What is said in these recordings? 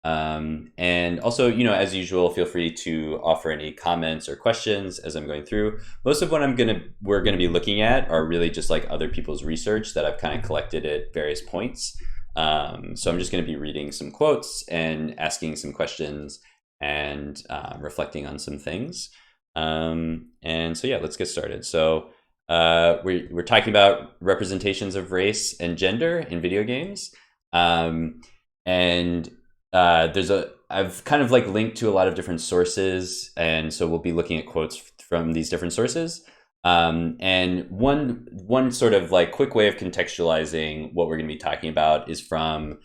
And also, as usual, feel free to offer any comments or questions as I'm going through. Most of what we're gonna be looking at are really just like other people's research that I've kind of collected at various points. So I'm just going to be reading some quotes and asking some questions and reflecting on some things. And so yeah, let's get started. So we're talking about representations of race and gender in video games. And I've kind of like linked to a lot of different sources, and so we'll be looking at quotes from these different sources. And one sort of like quick way of contextualizing what we're going to be talking about is from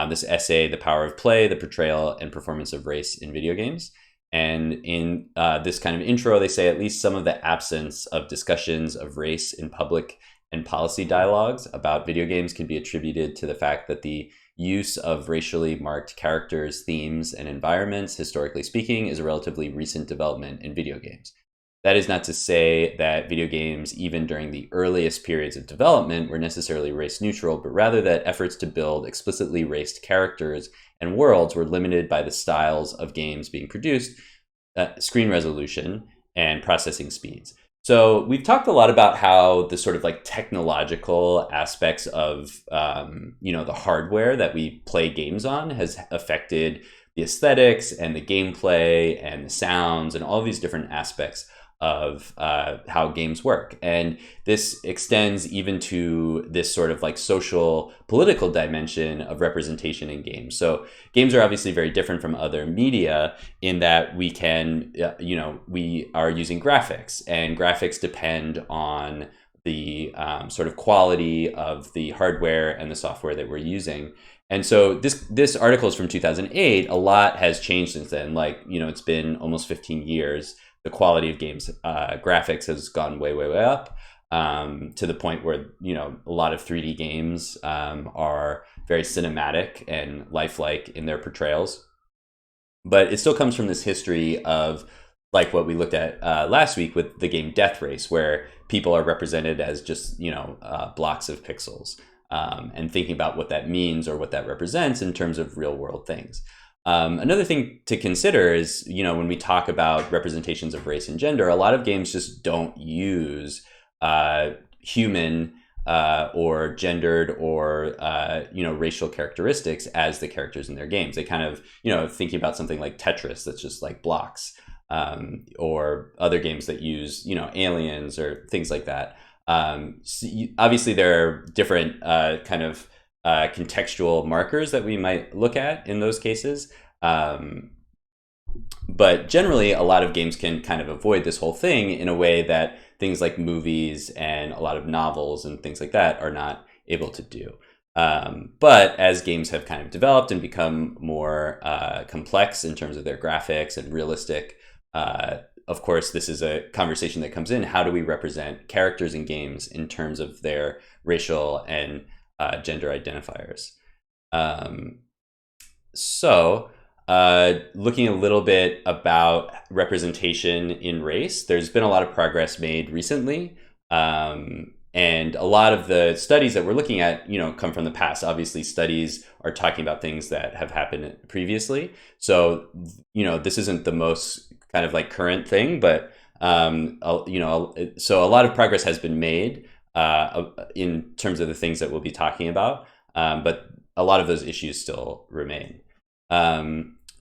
this essay, "The Power of Play: The Portrayal and Performance of Race in Video Games." And in this kind of intro, they say at least some of the absence of discussions of race in public and policy dialogues about video games can be attributed to the fact that the use of racially marked characters, themes, and environments, historically speaking, is a relatively recent development in video games. That is not to say that video games, even during the earliest periods of development, were necessarily race neutral, but rather that efforts to build explicitly raced characters and worlds were limited by the styles of games being produced, screen resolution, and processing speeds. So we've talked a lot about how the sort of like technological aspects of the hardware that we play games on has affected the aesthetics and the gameplay and the sounds and all these different aspects of how games work. And this extends even to this sort of like social political dimension of representation in games. So games are obviously very different from other media in that we can, we are using graphics, and graphics depend on the sort of quality of the hardware and the software that we're using. And so this article is from 2008. A lot has changed since then. It's been almost 15 years. The quality of games graphics has gone way, way, way up to the point where, a lot of 3D games are very cinematic and lifelike in their portrayals. But it still comes from this history of like what we looked at last week with the game Death Race, where people are represented as just, blocks of pixels, and thinking about what that means or what that represents in terms of real world things. Another thing to consider is, when we talk about representations of race and gender, a lot of games just don't use human or gendered or racial characteristics as the characters in their games. They kind of, thinking about something like Tetris that's just like blocks, or other games that use, aliens or things like that. Obviously, there are different kind of contextual markers that we might look at in those cases. But generally, a lot of games can kind of avoid this whole thing in a way that things like movies and a lot of novels and things like that are not able to do. But as games have kind of developed and become more complex in terms of their graphics and realistic, of course, this is a conversation that comes in. How do we represent characters in games in terms of their racial and gender identifiers? Looking a little bit about representation in race, there's been a lot of progress made recently. And a lot of the studies that we're looking at, come from the past. Obviously, studies are talking about things that have happened previously. So, this isn't the most kind of like current thing, but, so a lot of progress has been made in terms of the things that we'll be talking about. But a lot of those issues still remain.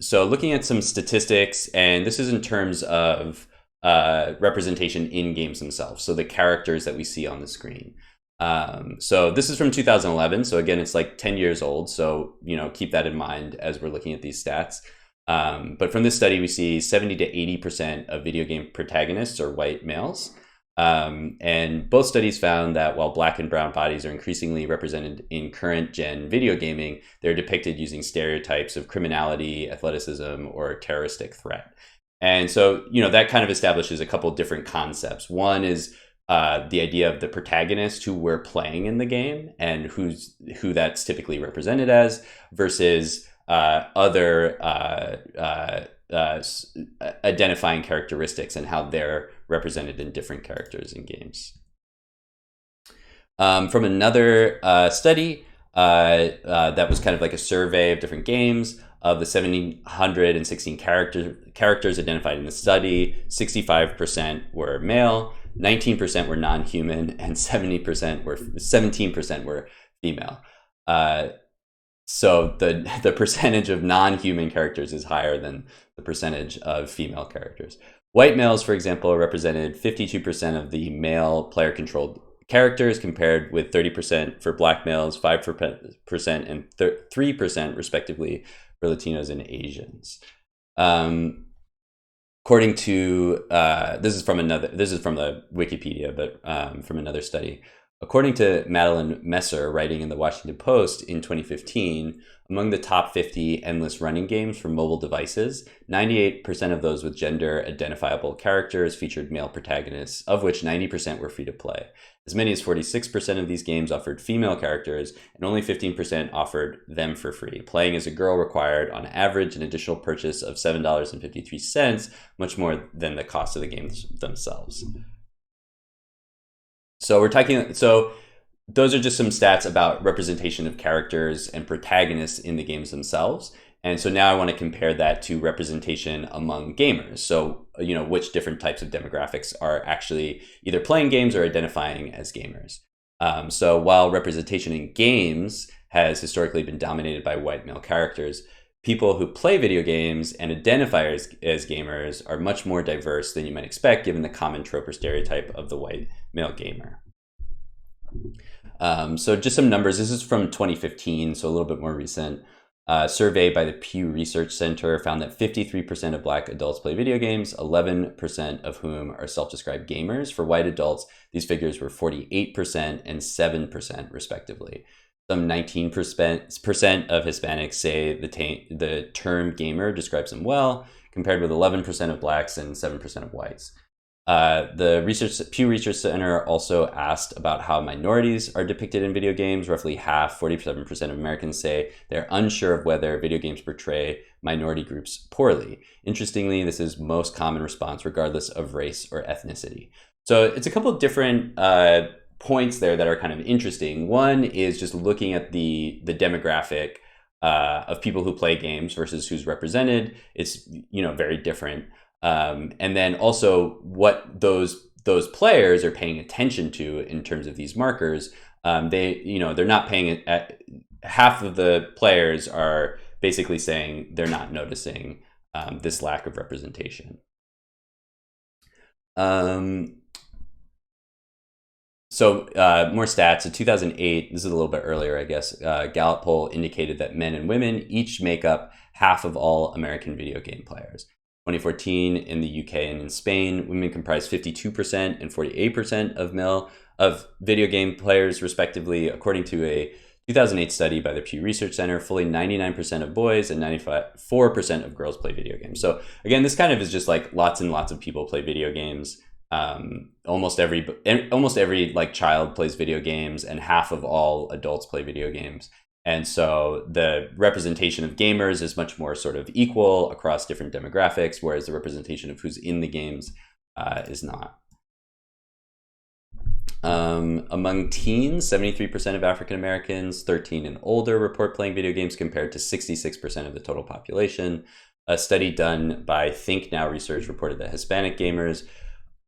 So looking at some statistics, and this is in terms of representation in games themselves. So the characters that we see on the screen. So this is from 2011. So again, it's like 10 years old. So, keep that in mind as we're looking at these stats. But from this study, we see 70 to 80% of video game protagonists are white males. And both studies found that while black and brown bodies are increasingly represented in current gen video gaming, they're depicted using stereotypes of criminality, athleticism, or terroristic threat. And so, that kind of establishes a couple different concepts. One is the idea of the protagonist who we're playing in the game and who that's typically represented as, versus other identifying characteristics and how they're represented in different characters in games. From another study, That was kind of like a survey of different games. Of the 1,716 characters identified in the study, 65% were male, 19% were non-human, and 17% were female. So the percentage of non-human characters is higher than the percentage of female characters. White males, for example, represented 52% of the male player-controlled characters, compared with 30% for black males, 5% and 3% respectively for Latinos and Asians. According to this is from the Wikipedia, but from another study. According to Madeline Messer, writing in the Washington Post in 2015, among the top 50 endless running games for mobile devices, 98% of those with gender identifiable characters featured male protagonists, of which 90% were free to play. As many as 46% of these games offered female characters, and only 15% offered them for free. Playing as a girl required, on average, an additional purchase of $7.53, much more than the cost of the games themselves. So those are just some stats about representation of characters and protagonists in the games themselves. And so now I want to compare that to representation among gamers. So, which different types of demographics are actually either playing games or identifying as gamers. So while representation in games has historically been dominated by white male characters, people who play video games and identify as gamers are much more diverse than you might expect, given the common trope or stereotype of the white male gamer. So just some numbers. This is from 2015, so a little bit more recent. Survey by the Pew Research Center found that 53% of Black adults play video games, 11% of whom are self-described gamers. For white adults, these figures were 48% and 7% respectively. Some 19% of Hispanics say the term gamer describes them well, compared with 11% of Blacks and 7% of whites. The Pew Research Center also asked about how minorities are depicted in video games. Roughly half, 47% of Americans, say they're unsure of whether video games portray minority groups poorly. Interestingly, this is most common response regardless of race or ethnicity. So it's a couple of different points there that are kind of interesting. One is just looking at the demographic of people who play games versus who's represented. It's very different. And then also what those players are paying attention to in terms of these markers. They're not paying it at, half of the players are basically saying they're not noticing this lack of representation. So more stats. In 2008, this is a little bit earlier, I guess, Gallup poll indicated that men and women each make up half of all American video game players. 2014, in the UK and in Spain, women comprise 52% and 48% of video game players, respectively. According to a 2008 study by the Pew Research Center, fully 99% of boys and 94% of girls play video games. So again, this kind of is just like lots and lots of people play video games. Almost every like child plays video games, and half of all adults play video games. And so the representation of gamers is much more sort of equal across different demographics, whereas the representation of who's in the games is not. Among teens, 73% of African Americans 13 and older report playing video games, compared to 66% of the total population. A study done by Think Now Research reported that Hispanic gamers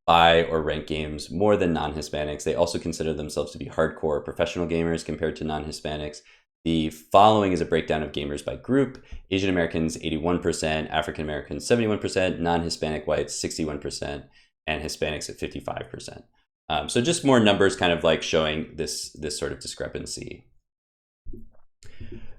buy or rent games more than non-Hispanics. They also consider themselves to be hardcore professional gamers compared to non-Hispanics. The following is a breakdown of gamers by group. Asian Americans, 81%, African Americans, 71%, non-Hispanic whites, 61%, and Hispanics at 55%. So just more numbers kind of like showing this sort of discrepancy.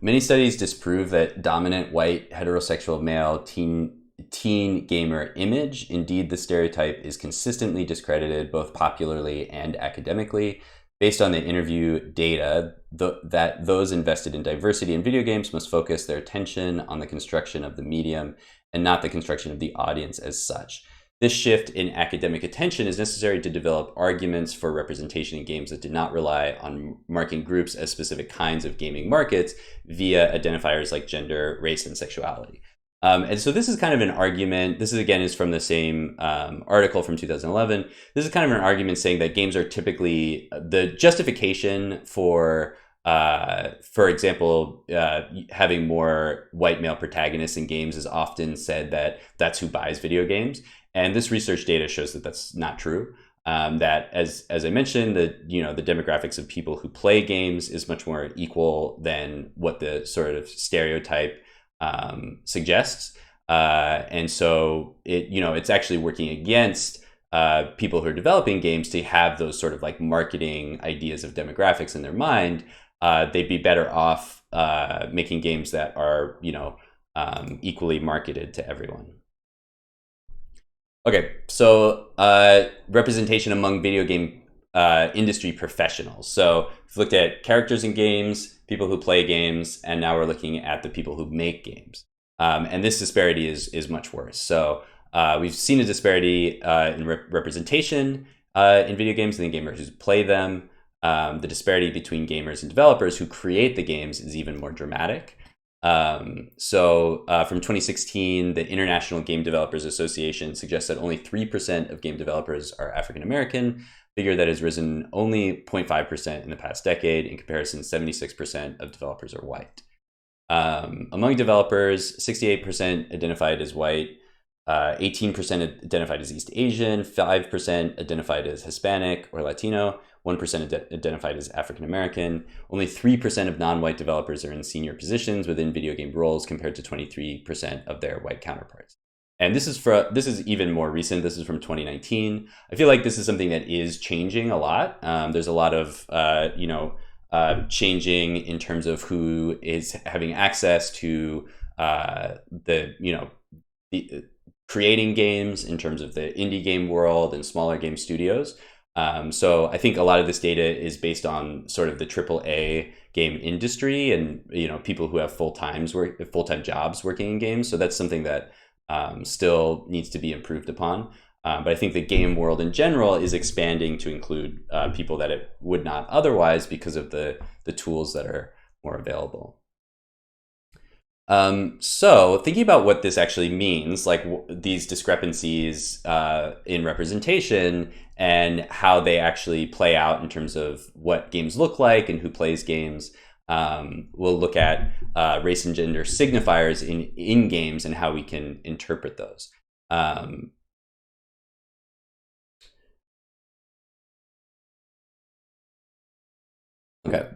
Many studies disprove that dominant white heterosexual male teen gamer image. Indeed, the stereotype is consistently discredited both popularly and academically. Based on the interview data, that those invested in diversity in video games must focus their attention on the construction of the medium and not the construction of the audience as such. This shift in academic attention is necessary to develop arguments for representation in games that do not rely on marking groups as specific kinds of gaming markets via identifiers like gender, race, and sexuality. And so this is kind of an argument. This is from the same article from 2011. This is kind of an argument saying that games are typically, the justification for For example, having more white male protagonists in games is often said that that's who buys video games, and this research data shows that that's not true. That, as I mentioned, the demographics of people who play games is much more equal than what the sort of stereotype suggests, and so it's actually working against people who are developing games to have those sort of like marketing ideas of demographics in their mind. They'd be better off making games that are equally marketed to everyone. Okay, so representation among video game industry professionals. So we've looked at characters in games, people who play games, and now we're looking at the people who make games. And this disparity is much worse. So we've seen a disparity in representation in video games and the gamers who play them. The disparity between gamers and developers who create the games is even more dramatic. So from 2016, the International Game Developers Association suggests that only 3% of game developers are African American, figure that has risen only 0.5% in the past decade. In comparison, 76% of developers are white. Among developers, 68% identified as white, 18% identified as East Asian, 5% identified as Hispanic or Latino, 1% identified as African American. Only 3% of non-white developers are in senior positions within video game roles, compared to 23% of their white counterparts. And this is even more recent. This is from 2019. I feel like this is something that is changing a lot. There's a lot of changing in terms of who is having access to the creating games, in terms of the indie game world and smaller game studios. So I think a lot of this data is based on sort of the AAA game industry and people who have full-time jobs working in games. So that's something that still needs to be improved upon. But I think the game world in general is expanding to include people that it would not otherwise, because of the tools that are more available. So thinking about what this actually means, like these discrepancies in representation and how they actually play out in terms of what games look like and who plays games, we'll look at race and gender signifiers in games and how we can interpret those. Okay.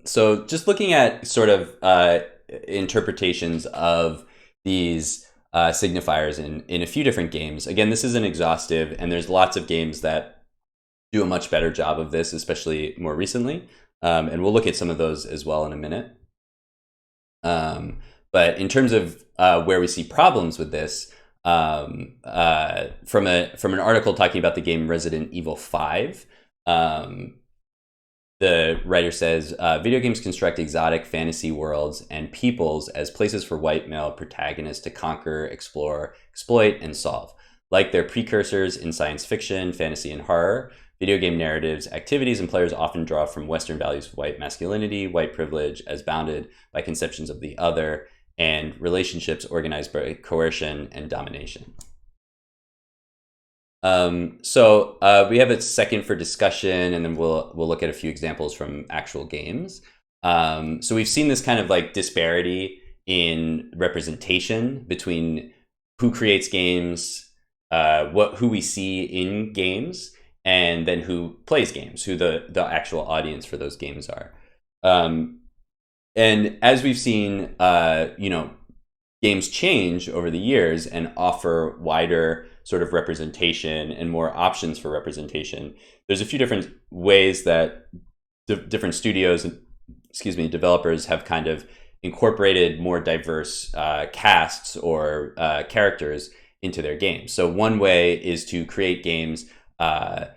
So just looking at sort of interpretations of these signifiers in a few different games. Again, this isn't exhaustive, and there's lots of games that do a much better job of this, especially more recently. And we'll look at some of those as well in a minute. But in terms of where we see problems with this, from an article talking about the game Resident Evil 5, the writer says, video games construct exotic fantasy worlds and peoples as places for white male protagonists to conquer, explore, exploit, and solve. Like their precursors in science fiction, fantasy, and horror, video game narratives, activities, and players often draw from Western values of white masculinity, white privilege as bounded by conceptions of the other, and relationships organized by coercion and domination. So we have a second for discussion, and then we'll look at a few examples from actual games. So we've seen this kind of like disparity in representation between who creates games, who we see in games, and then who plays games, who the actual audience for those games are. And as we've seen, games change over the years and offer wider sort of representation and more options for representation. There's a few different ways that different studios and developers have kind of incorporated more diverse casts or characters into their games. So one way is to create games having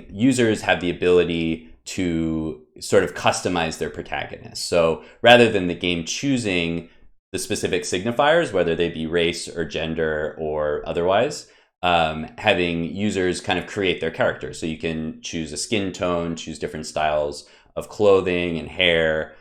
users have the ability to sort of customize their protagonists. So rather than the game choosing the specific signifiers, whether they be race or gender or otherwise, having users kind of create their characters. So you can choose a skin tone, choose different styles of clothing and hair,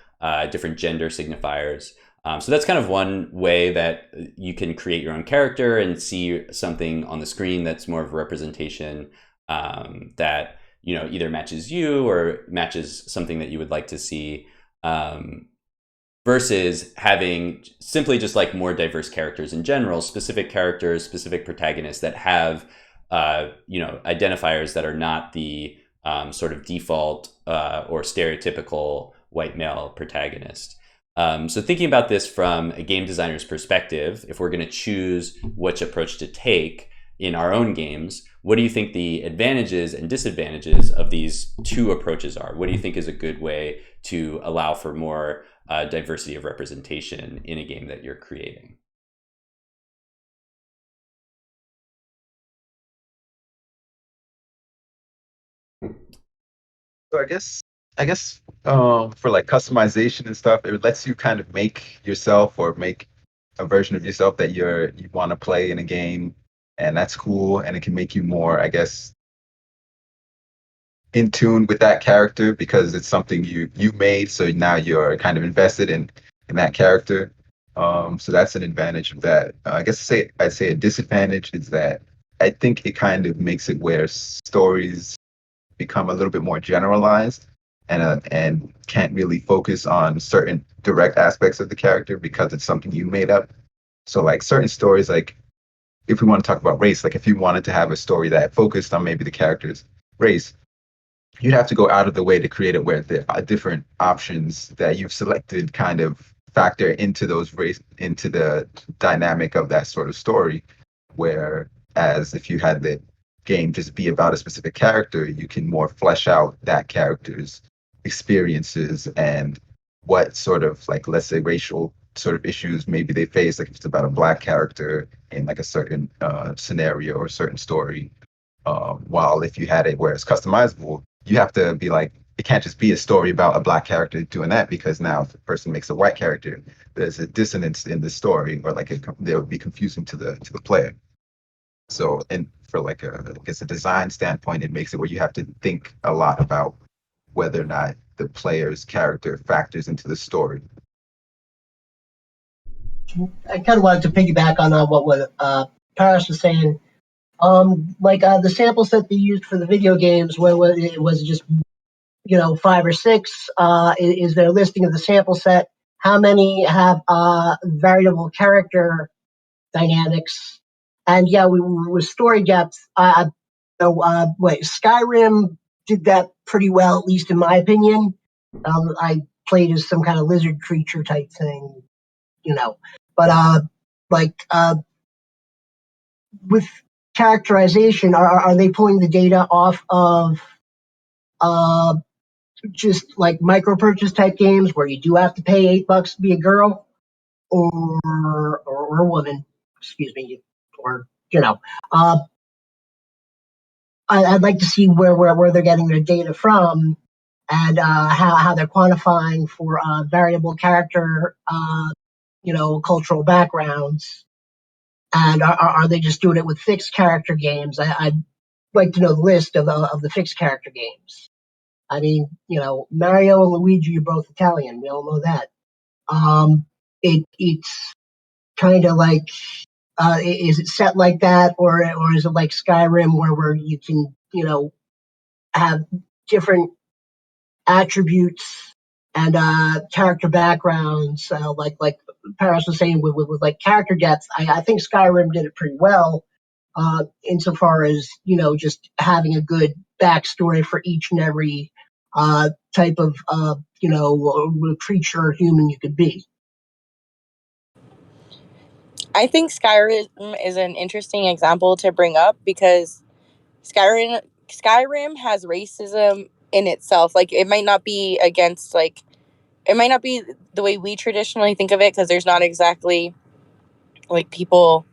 different gender signifiers. So that's kind of one way that you can create your own character and see something on the screen that's more of a representation that either matches you or matches something that you would like to see, versus having simply just like more diverse characters in general, specific characters, specific protagonists that have identifiers that are not the sort of default or stereotypical white male protagonist. So thinking about this from a game designer's perspective, if we're going to choose which approach to take in our own games, what do you think the advantages and disadvantages of these two approaches are? What do you think is a good way to allow for more diversity of representation in a game that you're creating? So I guess for like customization and stuff, it lets you kind of make yourself or make a version of yourself that you want to play in a game, and that's cool. And it can make you more, I guess, in tune with that character because it's something you made. So now you're kind of invested in that character. So that's an advantage of that. I'd say a disadvantage is that I think it kind of makes it where stories become a little bit more generalized and can't really focus on certain direct aspects of the character because it's something you made up. So like certain stories, like if we want to talk about race, like if you wanted to have a story that focused on maybe the character's race, you'd have to go out of the way to create it where the different options that you've selected kind of factor into those race into the dynamic of that sort of story. Whereas if you had the game just be about a specific character, you can more flesh out that character's experiences and what sort of like let's say racial sort of issues maybe they face, like if it's about a black character in like a certain scenario or a certain story. While if you had it where it's customizable, you have to be like, it can't just be a story about a black character doing that because now if the person makes a white character, there's a dissonance in the story, or like they would be confusing to the player. So, and for like I guess a design standpoint, it makes it where you have to think a lot about whether or not the player's character factors into the story. I kind of wanted to piggyback on what Paris was saying. The sample set they used for the video games, where it was just 5 or 6. Is their listing of the sample set? How many have variable character dynamics? And yeah, with story depth, Skyrim did that pretty well, at least in my opinion. I played as some kind of lizard creature type thing, you know. But like with characterization, are they pulling the data off of uh, just like micro purchase type games where you do have to pay $8 to be a girl or a woman? Excuse me, or uh, I'd like to see where they're getting their data from and how they're quantifying for variable character, cultural backgrounds. And are they just doing it with fixed character games? I'd like to know the list of the fixed character games. I mean, Mario and Luigi are both Italian. We all know that. It's kind of like, is it set like that, or is it like Skyrim where you can have different attributes and character backgrounds, like Paris was saying with like character depth. I think Skyrim did it pretty well insofar as just having a good backstory for each and every type of creature or human you could be. I think Skyrim is an interesting example to bring up because Skyrim has racism in itself. Like it might not be against like it might not be the way we traditionally think of it because there's not exactly like people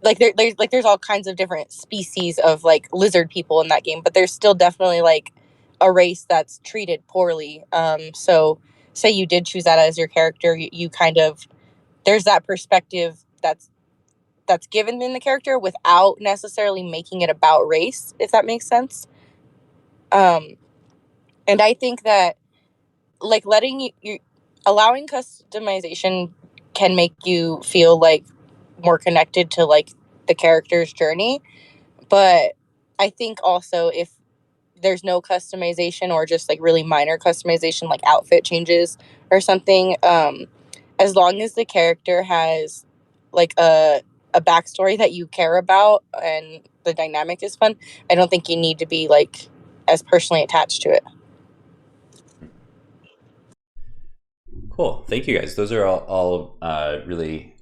like there's all kinds of different species of like lizard people in that game, but there's still definitely like a race that's treated poorly. So say you did choose that as your character, you kind of there's that perspective that's given in the character without necessarily making it about race, if that makes sense. Um, and I think that like letting you allowing customization can make you feel like more connected to like the character's journey. But I think also there's no customization or just like really minor customization, like outfit changes or something, as long as the character has like a backstory that you care about and the dynamic is fun, I don't think you need to be like as personally attached to it. Cool. Thank you guys. Those are all really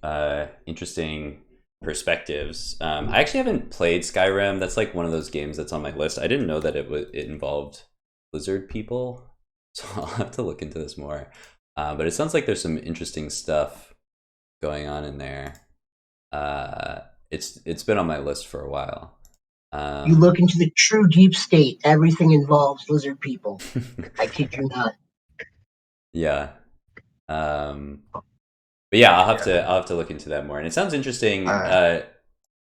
interesting perspectives. I actually haven't played Skyrim. That's like one of those games that's on my list. I didn't know that it involved lizard people, so I'll have to look into this more. But it sounds like there's some interesting stuff going on in there. It's been on my list for a while. You look into the true deep state, everything involves lizard people. I kid you not. Yeah. But yeah, I'll have to look into that more. And it sounds interesting.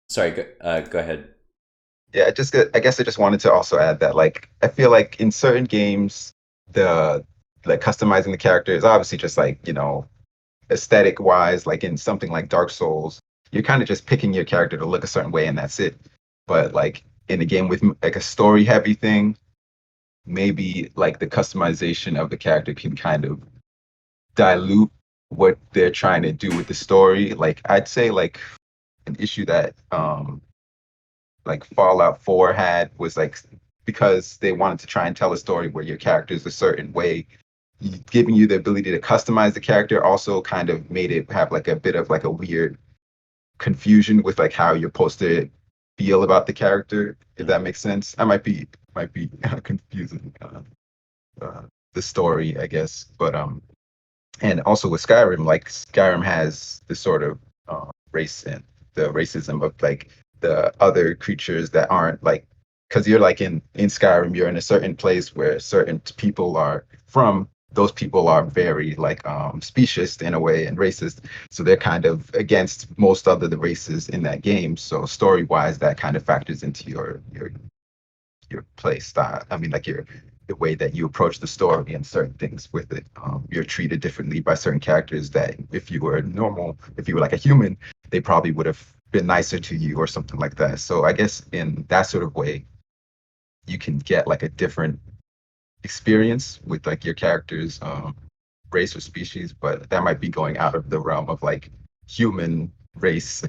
Sorry, go ahead. Yeah, I guess I just wanted to also add that like I feel like in certain games the like customizing the character is obviously just like, aesthetic wise, like in something like Dark Souls, you're kind of just picking your character to look a certain way and that's it. But like in a game with like a story heavy thing, maybe like the customization of the character can kind of dilute what they're trying to do with the story. Like I'd say like an issue that like Fallout 4 had was like because they wanted to try and tell a story where your character is a certain way, giving you the ability to customize the character also kind of made it have like a bit of like a weird confusion with like how you're supposed to feel about the character, if that makes sense. I might be confusing the story, I guess. But and also with Skyrim, like Skyrim has this sort of race and the racism of like the other creatures that aren't like, because you're like in Skyrim, you're in a certain place where certain people are from. Those people are very like specious in a way and racist, so they're kind of against most other the races in that game. So story wise, that kind of factors into your play style. I mean, like the way that you approach the story and certain things with it. You're treated differently by certain characters that if you were normal, if you were like a human, they probably would have been nicer to you or something like that. So I guess in that sort of way, you can get like a different experience with like your character's race or species, but that might be going out of the realm of like human race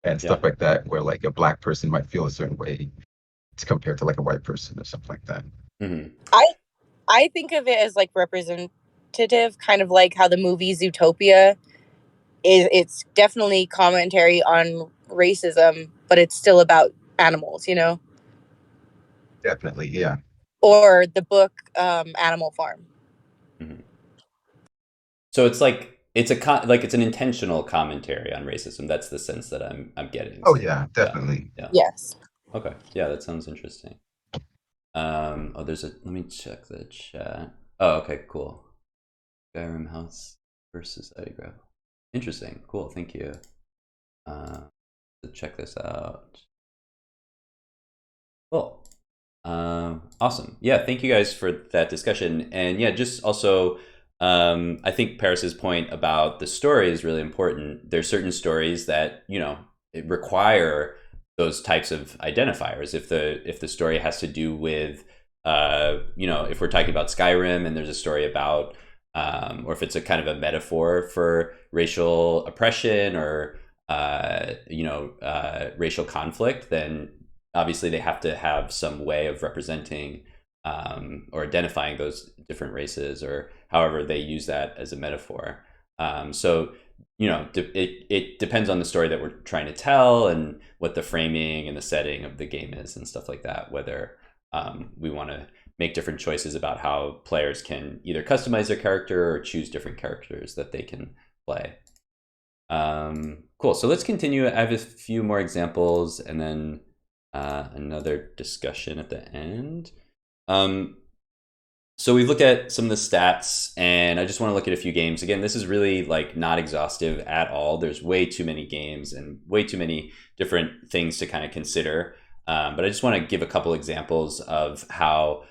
and stuff like that, where like a black person might feel a certain way compared to like a white person or something like that. Mm-hmm. I think of it as like representative, kind of like how the movie Zootopia is. It's definitely commentary on racism, but it's still about animals, Definitely, yeah. or the book Animal Farm. Mm-hmm. So it's like it's an intentional commentary on racism. That's the sense that I'm getting. Oh So, yeah, definitely. Yeah. Yes. Okay. Yeah, that sounds interesting. Let me check the chat. Oh, okay, cool. Skyrim House versus Society Graph. Interesting. Cool. Thank you. To check this out. Cool. Awesome. Yeah, thank you guys for that discussion. And yeah, just also, I think Paris's point about the story is really important. There's certain stories that, require those types of identifiers. If the story has to do with, if we're talking about Skyrim and there's a story about, or if it's a kind of a metaphor for racial oppression or, racial conflict, then obviously they have to have some way of representing or identifying those different races or however they use that as a metaphor. So it depends on the story that we're trying to tell and what the framing and the setting of the game is and stuff like that, whether we want to make different choices about how players can either customize their character or choose different characters that they can play. Cool. So let's continue. I have a few more examples and then another discussion at the end. So we've looked at some of the stats and I just want to look at a few games. Again, this is really like not exhaustive at all. There's way too many games and way too many different things to kind of consider. But I just want to give a couple examples of how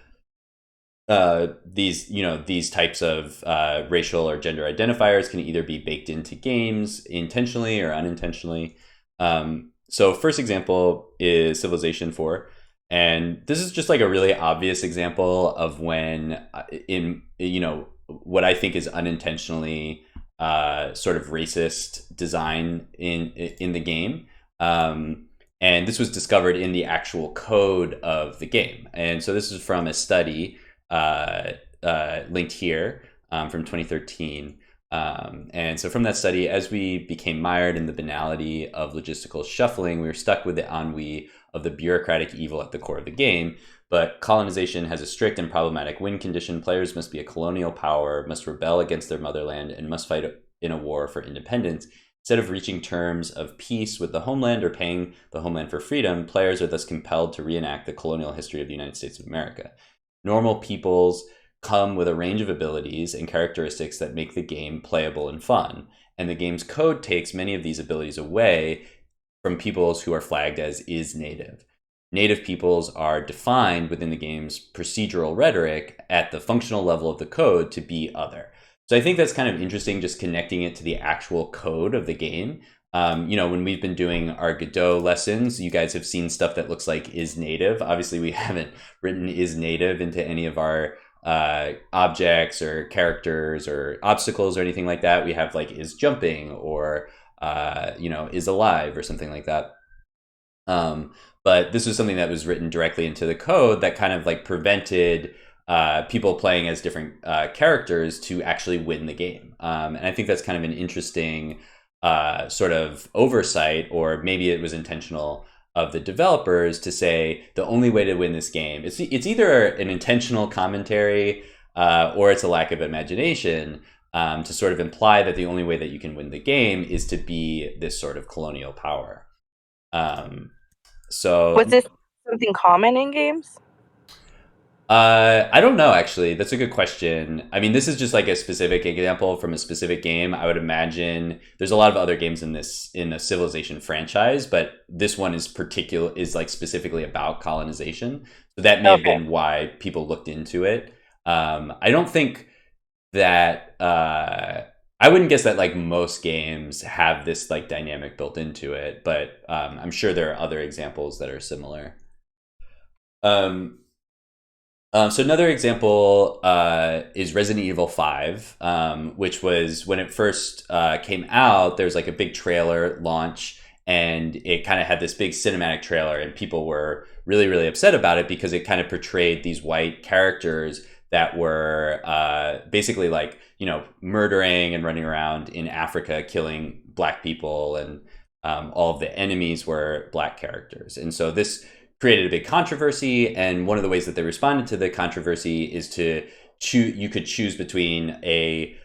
these types of racial or gender identifiers can either be baked into games intentionally or unintentionally. So first example is Civilization 4. And this is just like a really obvious example of when in, you know, what I think is unintentionally sort of racist design in the game. And this was discovered in the actual code of the game. And so this is from a study linked here from 2013. And so from that study, as we became mired in the banality of logistical shuffling, we were stuck with the ennui of the bureaucratic evil at the core of the game. But colonization has a strict and problematic win condition. Players must be a colonial power, must rebel against their motherland, and must fight in a war for independence. Instead of reaching terms of peace with the homeland or paying the homeland for freedom, players are thus compelled to reenact the colonial history of the United States of America. Normal peoples come with a range of abilities and characteristics that make the game playable and fun. And the game's code takes many of these abilities away from peoples who are flagged as is native. Native peoples are defined within the game's procedural rhetoric at the functional level of the code to be other. So I think that's kind of interesting, just connecting it to the actual code of the game. You know, when we've been doing our Godot lessons, you guys have seen stuff that looks like is native. Obviously, we haven't written is native into any of our objects or characters or obstacles or anything like that. We have like is jumping or you know, is alive or something like that. But this was something that was written directly into the code that kind of like prevented people playing as different characters to actually win the game. And I think that's kind of an interesting sort of oversight, or maybe it was intentional, of the developers to say the only way to win this game, it's either an intentional commentary or it's a lack of imagination, to sort of imply that the only way that you can win the game is to be this sort of colonial power. So Was this something common in games? I don't know, actually. That's a good question. I mean, this is just like a specific example from a specific game. I would imagine there's a lot of other games in the Civilization franchise, but this one is like specifically about colonization. So that may have been why people looked into it. I don't think that I wouldn't guess that like most games have this like dynamic built into it, but I'm sure there are other examples that are similar. So another example is Resident Evil 5, which was when it first came out, there's like a big trailer launch, and it kind of had this big cinematic trailer, and people were really, really upset about it because it kind of portrayed these white characters that were basically like, you know, murdering and running around in Africa, killing black people, and all of the enemies were black characters. And so this created a big controversy, and one of the ways that they responded to the controversy is to you could choose between a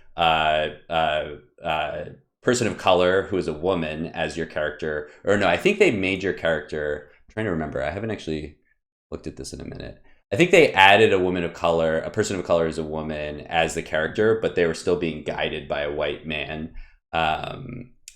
person of color who is a woman as your character, or no, I think they made your character, I'm trying to remember, I haven't actually looked at this in a minute. I think they added a person of color as a woman as the character, but they were still being guided by a white man.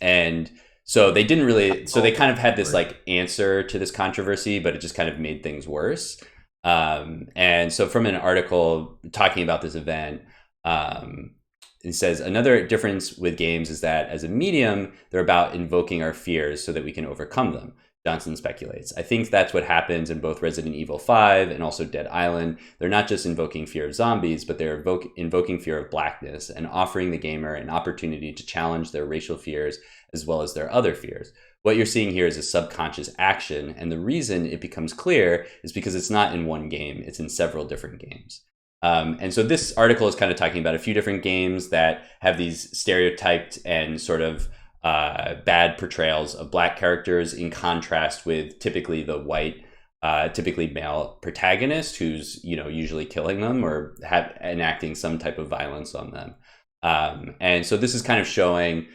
And so they didn't really, so they kind of had this like answer to this controversy, but it just kind of made things worse. And so from an article talking about this event, it says, another difference with games is that as a medium, they're about invoking our fears so that we can overcome them. Johnson speculates. I think that's what happens in both Resident Evil 5 and also Dead Island. They're not just invoking fear of zombies, but they're invoking fear of blackness and offering the gamer an opportunity to challenge their racial fears as well as their other fears. What you're seeing here is a subconscious action, and the reason it becomes clear is because it's not in one game, it's in several different games. And so this article is kind of talking about a few different games that have these stereotyped and sort of bad portrayals of black characters in contrast with typically the white, typically male protagonist who's, you know, usually killing them or enacting some type of violence on them. And so this is kind of showing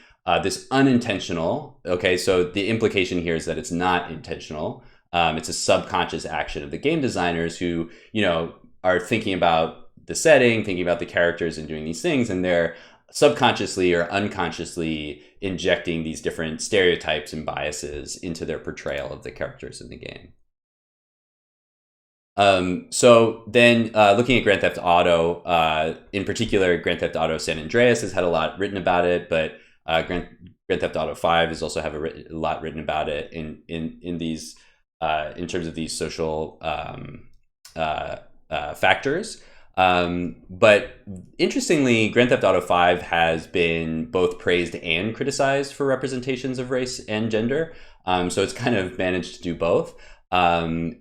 this unintentional, okay, so the implication here is that it's not intentional. It's a subconscious action of the game designers who, you know, are thinking about the setting, thinking about the characters and doing these things, and they're subconsciously or unconsciously injecting these different stereotypes and biases into their portrayal of the characters in the game. So then looking at Grand Theft Auto, in particular, Grand Theft Auto San Andreas has had a lot written about it, but Grand Theft Auto 5 has also have a lot written about it in these in terms of these social factors. But interestingly, Grand Theft Auto 5 has been both praised and criticized for representations of race and gender. So it's kind of managed to do both. There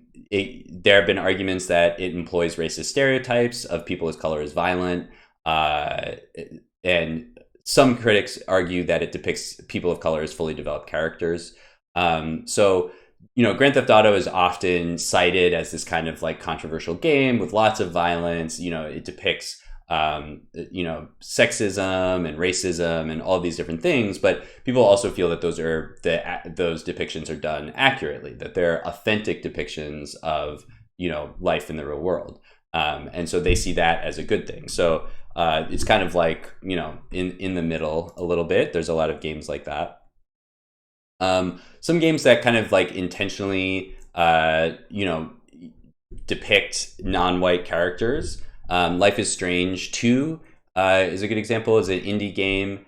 have been arguments that it employs racist stereotypes of people of color as violent. And some critics argue that it depicts people of color as fully developed characters. So Grand Theft Auto is often cited as this kind of like controversial game with lots of violence. It depicts, sexism and racism and all these different things. But people also feel that those depictions are done accurately, that they're authentic depictions of, life in the real world. And so they see that as a good thing. So it's kind of like, in the middle a little bit. There's a lot of games like that. Some games that kind of like intentionally, depict non-white characters. Life is Strange 2 is a good example. It's an indie game.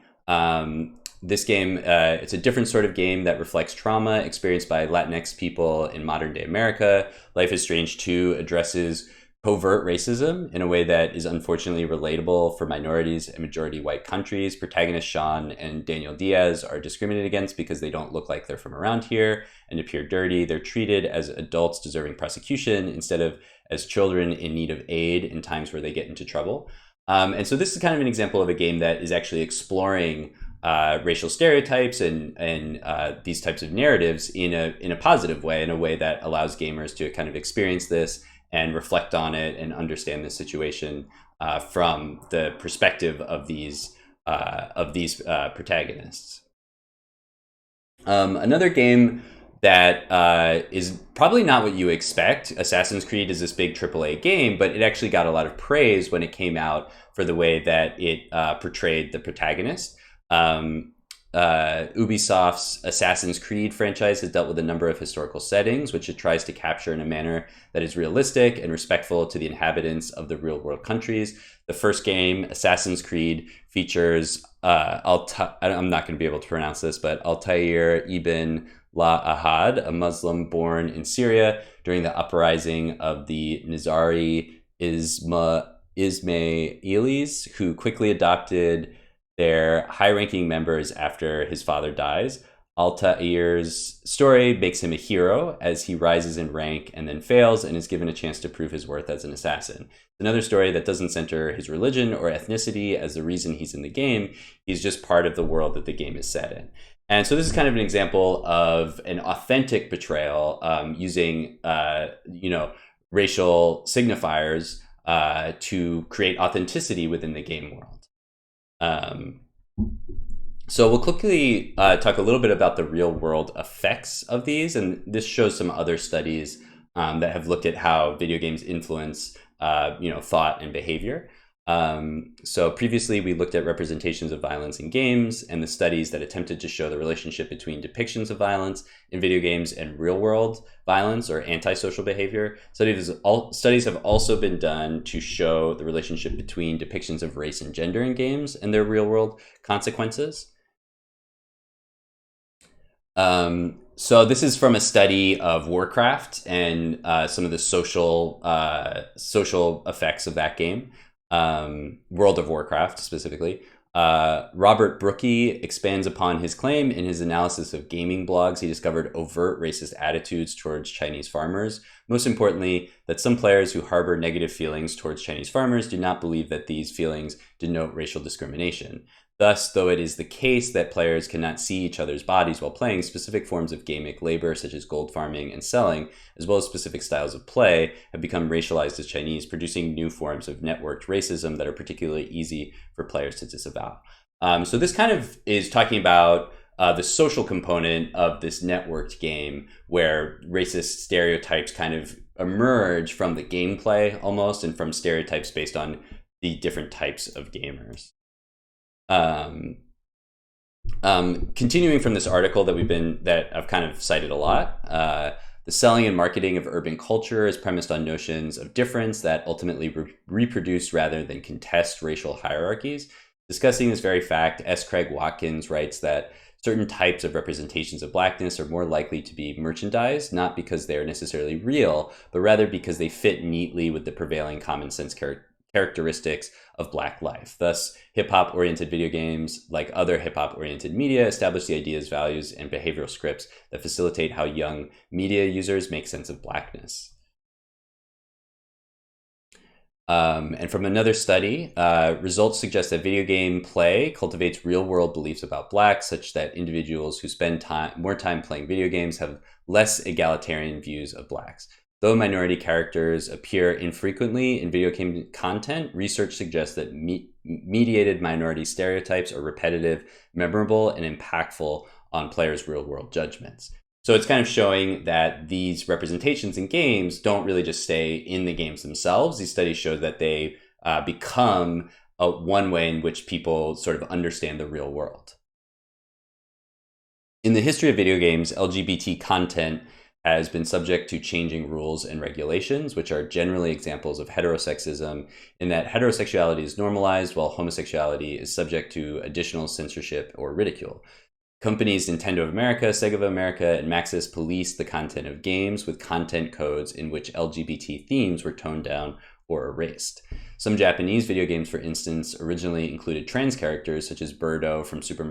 This game, it's a different sort of game that reflects trauma experienced by Latinx people in modern day America. Life is Strange 2 addresses covert racism in a way that is unfortunately relatable for minorities in majority white countries. Protagonists Sean and Daniel Diaz are discriminated against because they don't look like they're from around here and appear dirty. They're treated as adults deserving prosecution instead of as children in need of aid in times where they get into trouble. And so this is kind of an example of a game that is actually exploring racial stereotypes and these types of narratives in a positive way, in a way that allows gamers to kind of experience this and reflect on it and understand the situation from the perspective of these protagonists. Another game that is probably not what you expect. Assassin's Creed is this big AAA game, but it actually got a lot of praise when it came out for the way that it portrayed the protagonist. Ubisoft's Assassin's Creed franchise has dealt with a number of historical settings, which it tries to capture in a manner that is realistic and respectful to the inhabitants of the real-world countries. The first game, Assassin's Creed, features, I'm not going to be able to pronounce this, but Altair ibn La-Ahad, a Muslim born in Syria during the uprising of the Nizari Ismailis, who quickly adopted their high-ranking members after his father dies. Altair's story makes him a hero as he rises in rank and then fails and is given a chance to prove his worth as an assassin. Another story that doesn't center his religion or ethnicity as the reason he's in the game. He's just part of the world that the game is set in. And so this is kind of an example of an authentic portrayal using, racial signifiers to create authenticity within the game world. So we'll quickly talk a little bit about the real world effects of these, and this shows some other studies that have looked at how video games influence thought and behavior. So previously we looked at representations of violence in games and the studies that attempted to show the relationship between depictions of violence in video games and real world violence or antisocial behavior. Studies have also been done to show the relationship between depictions of race and gender in games and their real world consequences. So this is from a study of Warcraft and some of the social effects of that game. World of Warcraft specifically. Robert Brookie expands upon his claim in his analysis of gaming blogs. He discovered overt racist attitudes towards Chinese farmers. Most importantly, that some players who harbor negative feelings towards Chinese farmers do not believe that these feelings denote racial discrimination. Thus, though it is the case that players cannot see each other's bodies while playing, specific forms of gamic labor, such as gold farming and selling, as well as specific styles of play, have become racialized as Chinese, producing new forms of networked racism that are particularly easy for players to disavow. So this kind of is talking about the social component of this networked game, where racist stereotypes kind of emerge from the gameplay almost, and from stereotypes based on the different types of gamers. Continuing from this article that I've kind of cited a lot, the selling and marketing of urban culture is premised on notions of difference that ultimately reproduce rather than contest racial hierarchies. Discussing this very fact, S. Craig Watkins writes that certain types of representations of blackness are more likely to be merchandised, not because they are necessarily real, but rather because they fit neatly with the prevailing common sense characteristics of Black life. Thus, hip-hop oriented video games, like other hip-hop oriented media, establish the ideas, values, and behavioral scripts that facilitate how young media users make sense of blackness. And from another study, results suggest that video game play cultivates real-world beliefs about Blacks, such that individuals who spend more time playing video games have less egalitarian views of Blacks. Though minority characters appear infrequently in video game content, research suggests that mediated minority stereotypes are repetitive, memorable, and impactful on players' real-world judgments. So it's kind of showing that these representations in games don't really just stay in the games themselves. These studies show that they become one way in which people sort of understand the real world. In the history of video games, LGBT content has been subject to changing rules and regulations, which are generally examples of heterosexism, in that heterosexuality is normalized while homosexuality is subject to additional censorship or ridicule. Companies Nintendo of America, Sega of America, and Maxis policed the content of games with content codes in which LGBT themes were toned down or erased. Some Japanese video games, for instance, originally included trans characters such as Birdo from Super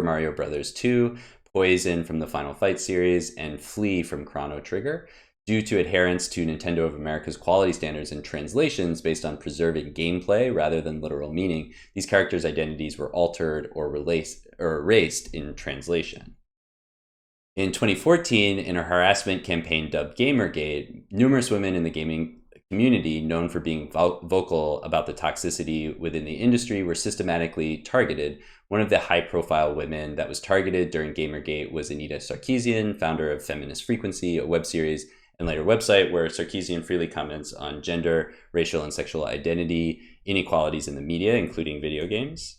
Mario Bros. 2, Poison from the Final Fight series, and Flea from Chrono Trigger. Due to adherence to Nintendo of America's quality standards and translations based on preserving gameplay rather than literal meaning, these characters' identities were altered or erased in translation. In 2014, in a harassment campaign dubbed Gamergate, numerous women in the gaming community known for being vocal about the toxicity within the industry were systematically targeted. One of the high-profile women that was targeted during Gamergate was Anita Sarkeesian, founder of Feminist Frequency, a web series and later website where Sarkeesian freely comments on gender, racial, and sexual identity inequalities in the media, including video games.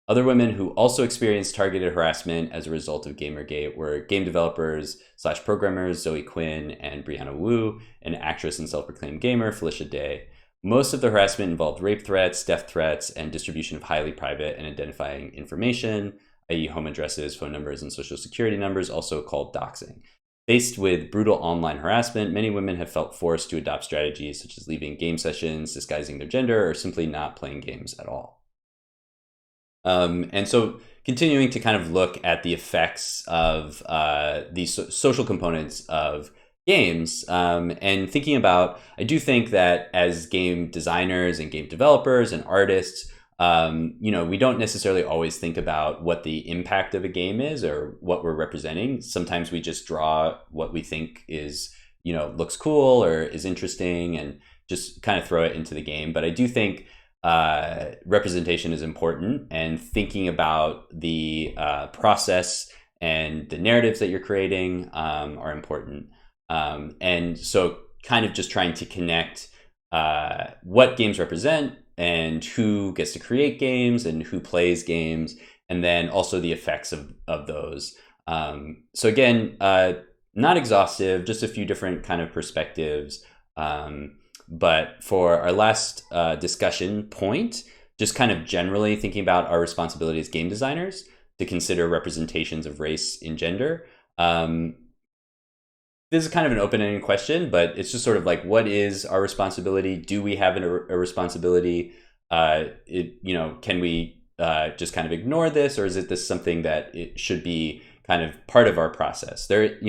Other women who also experienced targeted harassment as a result of Gamergate were game developers / programmers Zoe Quinn and Brianna Wu, and actress and self-proclaimed gamer Felicia Day. Most of the harassment involved rape threats, death threats, and distribution of highly private and identifying information, i.e. home addresses, phone numbers, and social security numbers, also called doxing. Faced with brutal online harassment, many women have felt forced to adopt strategies such as leaving game sessions, disguising their gender, or simply not playing games at all. And so continuing to kind of look at the effects of these social components of games, and thinking about, I do think that as game designers and game developers and artists, we don't necessarily always think about what the impact of a game is or what we're representing. Sometimes we just draw what we think is, looks cool or is interesting and just kind of throw it into the game. But I do think representation is important, and thinking about the process and the narratives that you're creating are important. And so kind of just trying to connect what games represent and who gets to create games and who plays games, and then also the effects of those. So again, not exhaustive, just a few different kind of perspectives. But for our last discussion point, just kind of generally thinking about our responsibility as game designers to consider representations of race and gender. This is kind of an open-ended question, but it's just sort of like, what is our responsibility? Do we have a responsibility? Can we just kind of ignore this, or is this something that it should be kind of part of our process? There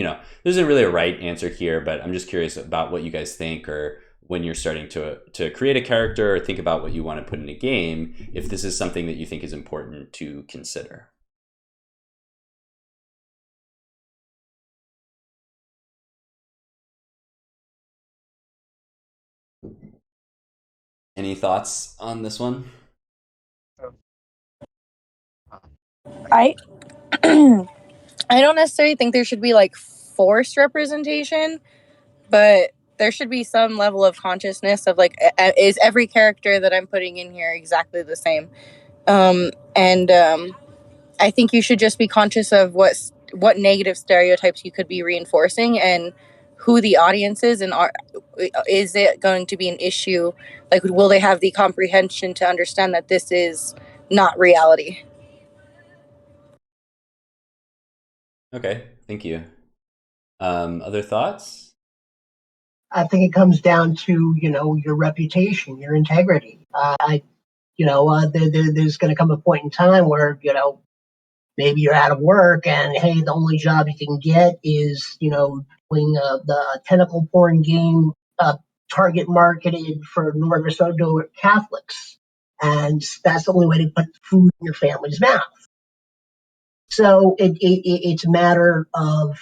isn't really a right answer here, but I'm just curious about what you guys think, or when you're starting to create a character or think about what you want to put in a game, if this is something that you think is important to consider. Any thoughts on this one? I I don't necessarily think there should be like forced representation, but there should be some level of consciousness of like, is every character that I'm putting in here exactly the same? And I think you should just be conscious of what negative stereotypes you could be reinforcing and who the audience is, and is it going to be an issue? Like, will they have the comprehension to understand that this is not reality? Okay, thank you. Other thoughts? I think it comes down to, your reputation, your integrity. There's going to come a point in time where, maybe you're out of work and, hey, the only job you can get is, doing the tentacle porn game, target marketed for Northern Minnesota Catholics. And that's the only way to put food in your family's mouth. So it's a matter of,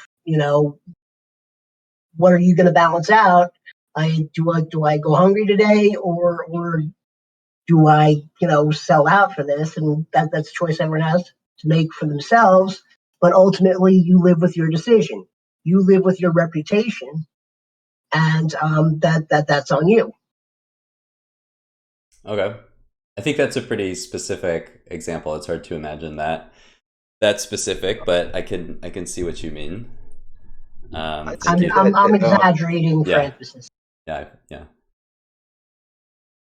what are you going to balance out? Do I go hungry today, or do I, sell out for this? And that's a choice everyone has to make for themselves. But ultimately, you live with your decision. You live with your reputation, and that's on you. Okay. I think that's a pretty specific example. It's hard to imagine that specific, but I can see what you mean. Thank you. I'm exaggerating for Yeah. emphasis. Yeah.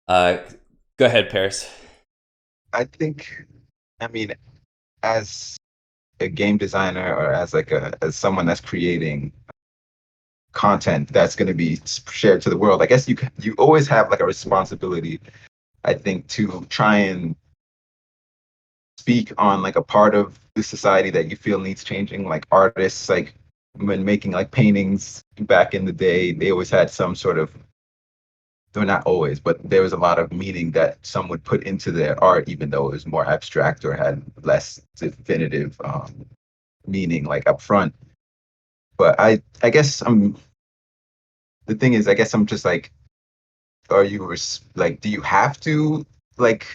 Go ahead, Paris. I think, I mean, as a game designer or as someone that's creating content that's going to be shared to the world, I guess you always have like a responsibility, I think, to try and speak on like a part of the society that you feel needs changing. Like artists, like when making like paintings back in the day, they always had some sort of, they're not always, but there was a lot of meaning that some would put into their art, even though it was more abstract or had less definitive meaning like up front. But I guess the thing is, I guess I'm just like, are you like, do you have to like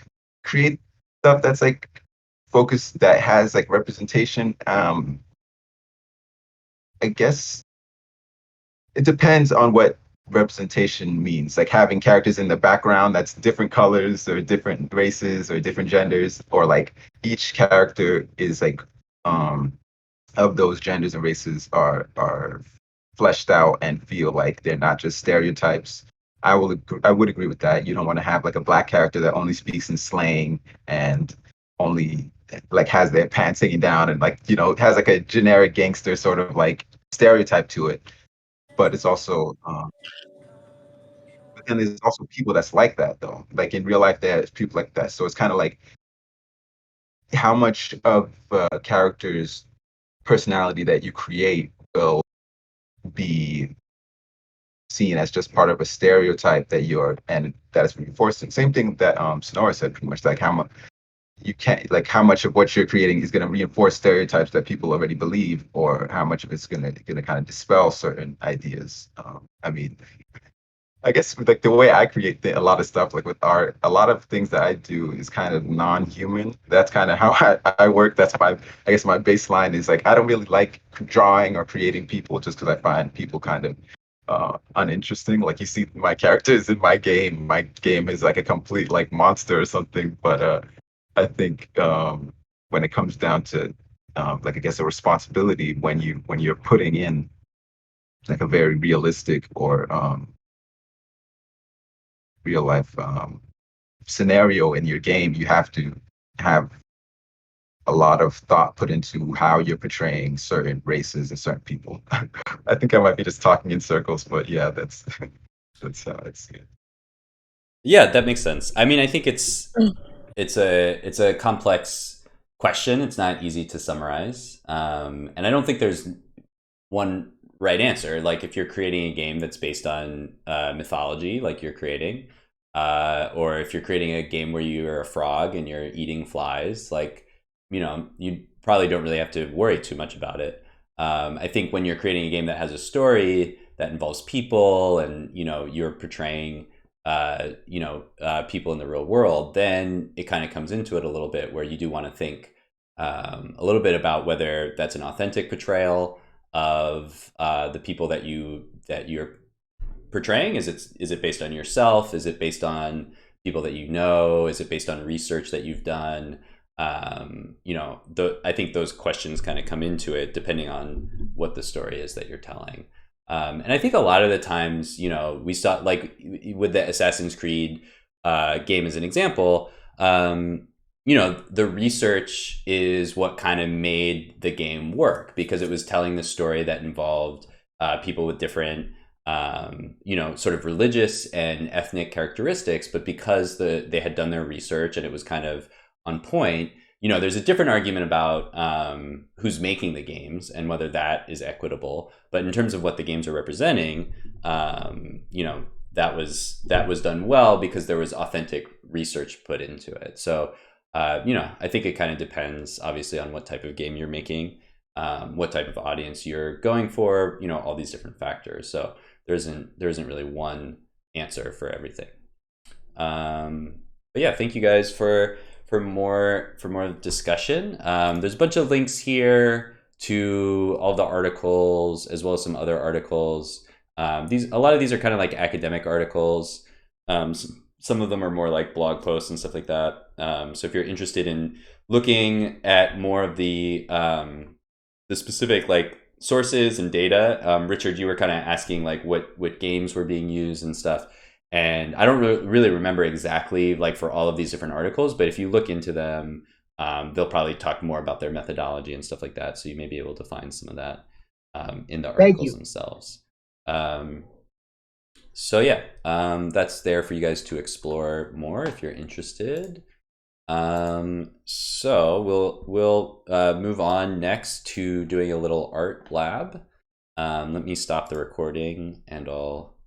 create stuff that's like focused, that has like representation? I guess it depends on what representation means. Like having characters in the background that's different colors or different races or different genders, or like each character is like of those genders and races are fleshed out and feel like they're not just stereotypes. I would agree with that. You don't want to have like a black character that only speaks in slang and only like has their pants hanging down and like, has like a generic gangster sort of like stereotype to it. But it's also but then there's also people that's like that though. Like in real life there's people like that. So it's kind of like how much of a character's personality that you create will be seen as just part of a stereotype that you're, and that is reinforcing. Same thing that Sonora said, pretty much, like how much you can't, like how much of what you're creating is going to reinforce stereotypes that people already believe, or how much of it's going to kind of dispel certain ideas. I mean, I guess like the way I create a lot of stuff, like with art, a lot of things that I do is kind of non-human. That's kind of how I work. That's I guess my baseline is like I don't really like drawing or creating people just because I find people kind of uninteresting. Like you see my characters in my game. My game is like a complete like monster or something. But I think when it comes down to like I guess a responsibility when you're putting in like a very realistic or real life scenario in your game, you have to have a lot of thought put into how you're portraying certain races and certain people. I think I might be just talking in circles, but yeah, that's that's how I see it. Yeah, that makes sense. I mean, I think it's a complex question. It's not easy to summarize, and I don't think there's one right answer. Like if you're creating a game that's based on mythology, like you're creating, or if you're creating a game where you're a frog and you're eating flies, like you probably don't really have to worry too much about it. I think when you're creating a game that has a story that involves people and you're portraying people in the real world, then it kind of comes into it a little bit where you do want to think a little bit about whether that's an authentic portrayal of the people that you're portraying. Is it based on yourself? Is it based on people that you know? Is it based on research that you've done? I think those questions kind of come into it depending on what the story is that you're telling. And I think a lot of the times, you know, we saw like with the Assassin's Creed game as an example, you know, the research is what kind of made the game work because it was telling the story that involved people with different, you know, sort of religious and ethnic characteristics. But because they had done their research and it was kind of on point, you know, there's a different argument about who's making the games and whether that is equitable. But in terms of what the games are representing, you know, that was done well because there was authentic research put into it. So, you know, I think it kind of depends, obviously, on what type of game you're making, what type of audience you're going for, you know, all these different factors. So there isn't really one answer for everything. But yeah, thank you guys for more discussion. There's a bunch of links here to all the articles as well as some other articles. A lot of these are kind of like academic articles. Some of them are more like blog posts and stuff like that. So if you're interested in looking at more of the specific like sources and data, Richard, you were kind of asking like what games were being used and stuff. And I don't really remember exactly like for all of these different articles, but if you look into them, they'll probably talk more about their methodology and stuff like that. So you may be able to find some of that in the articles themselves. So yeah, that's there for you guys to explore more if you're interested. So we'll move on next to doing a little art lab. Let me stop the recording and I'll